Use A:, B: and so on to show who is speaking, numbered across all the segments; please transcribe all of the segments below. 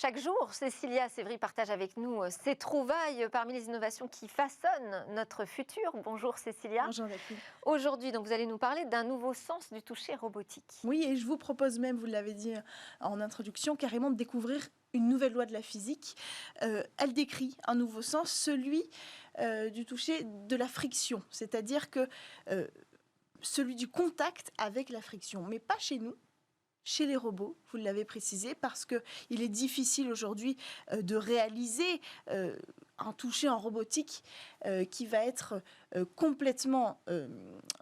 A: Chaque jour, Cécilia Sévry partage avec nous ses trouvailles parmi les innovations qui façonnent notre futur. Bonjour Cécilia.
B: Bonjour Jacqueline.
A: Aujourd'hui, donc, vous allez nous parler d'un nouveau sens du toucher robotique.
B: Oui, et je vous propose même, vous l'avez dit en introduction, carrément de découvrir une nouvelle loi de la physique. Elle décrit un nouveau sens, celui du toucher de la friction, c'est-à-dire que celui du contact avec la friction, mais pas chez nous. Chez les robots, vous l'avez précisé, parce qu'il est difficile aujourd'hui de réaliser un toucher en robotique qui va être complètement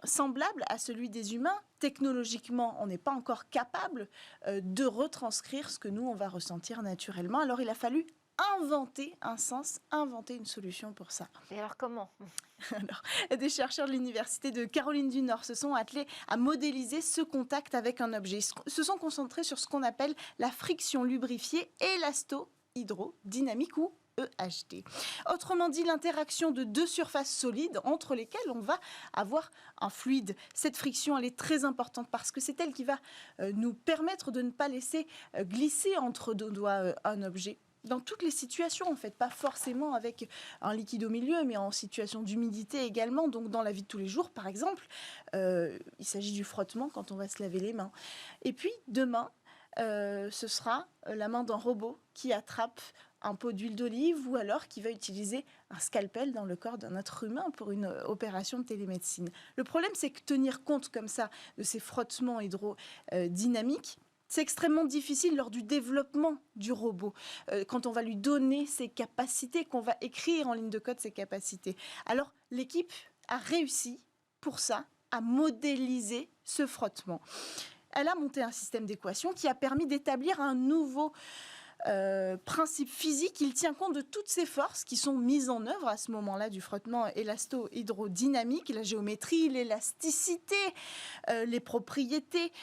B: semblable à celui des humains. Technologiquement, on n'est pas encore capable de retranscrire ce que nous, on va ressentir naturellement. Alors, il a fallu inventer un sens, inventer une solution pour ça.
A: Et alors comment ?
B: Alors, des chercheurs de l'université de Caroline du Nord se sont attelés à modéliser ce contact avec un objet. Ils se sont concentrés sur ce qu'on appelle la friction lubrifiée élasto-hydrodynamique ou EHD. Autrement dit, l'interaction de deux surfaces solides entre lesquelles on va avoir un fluide. Cette friction, elle est très importante parce que c'est elle qui va nous permettre de ne pas laisser glisser entre deux doigts un objet. Dans toutes les situations, en fait, pas forcément avec un liquide au milieu, mais en situation d'humidité également. Donc, dans la vie de tous les jours, par exemple, il s'agit du frottement quand on va se laver les mains. Et puis, demain, ce sera la main d'un robot qui attrape un pot d'huile d'olive ou alors qui va utiliser un scalpel dans le corps d'un être humain pour une opération de télémédecine. Le problème, c'est que tenir compte comme ça de ces frottements hydrodynamiques, c'est extrêmement difficile lors du développement du robot, quand on va lui donner ses capacités, qu'on va écrire en ligne de code ses capacités. Alors, l'équipe a réussi, pour ça, à modéliser ce frottement. Elle a monté un système d'équations qui a permis d'établir un nouveau principe physique. Il tient compte de toutes ces forces qui sont mises en œuvre à ce moment-là du frottement élasto-hydrodynamique, la géométrie, l'élasticité, les propriétés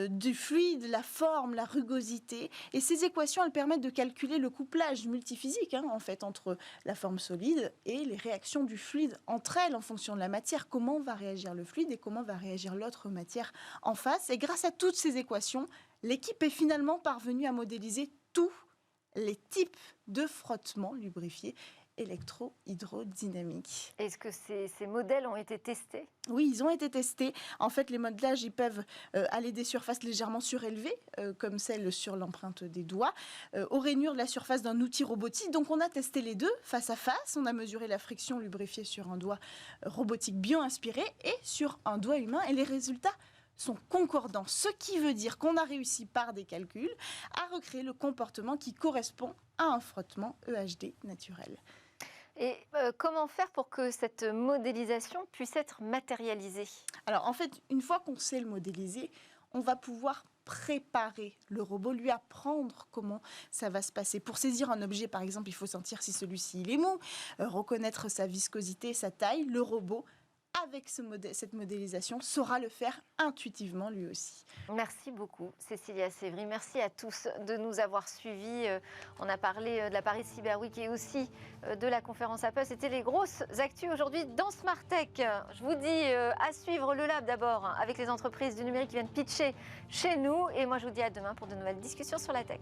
B: du fluide, la forme, la rugosité. Et ces équations, elles permettent de calculer le couplage multiphysique, en fait, entre la forme solide et les réactions du fluide entre elles en fonction de la matière. Comment va réagir le fluide et comment va réagir l'autre matière en face. Et grâce à toutes ces équations, l'équipe est finalement parvenue à modéliser tous les types de frottements lubrifiés électro-hydrodynamiques.
A: Est-ce que ces modèles ont été testés ?
B: Oui, ils ont été testés. En fait, les modèles, ils peuvent aller des surfaces légèrement surélevées, comme celle sur l'empreinte des doigts, aux rainures de la surface d'un outil robotique. Donc, on a testé les deux face à face. On a mesuré la friction lubrifiée sur un doigt robotique bio-inspiré et sur un doigt humain. Et les résultats sont concordants, ce qui veut dire qu'on a réussi par des calculs à recréer le comportement qui correspond à un frottement EHD naturel.
A: Et comment faire pour que cette modélisation puisse être matérialisée ?
B: Alors en fait, une fois qu'on sait le modéliser, on va pouvoir préparer le robot, lui apprendre comment ça va se passer. Pour saisir un objet, par exemple, il faut sentir si celui-ci il est mou, reconnaître sa viscosité, sa taille. Le robot, avec cette modélisation, saura le faire intuitivement lui aussi.
A: Merci beaucoup Cécilia Sévry. Merci à tous de nous avoir suivis. On a parlé de la Paris Cyber Week et aussi de la conférence Apple. C'était les grosses actus aujourd'hui dans Smart Tech. Je vous dis à suivre le Lab d'abord avec les entreprises du numérique qui viennent pitcher chez nous. Et moi je vous dis à demain pour de nouvelles discussions sur la tech.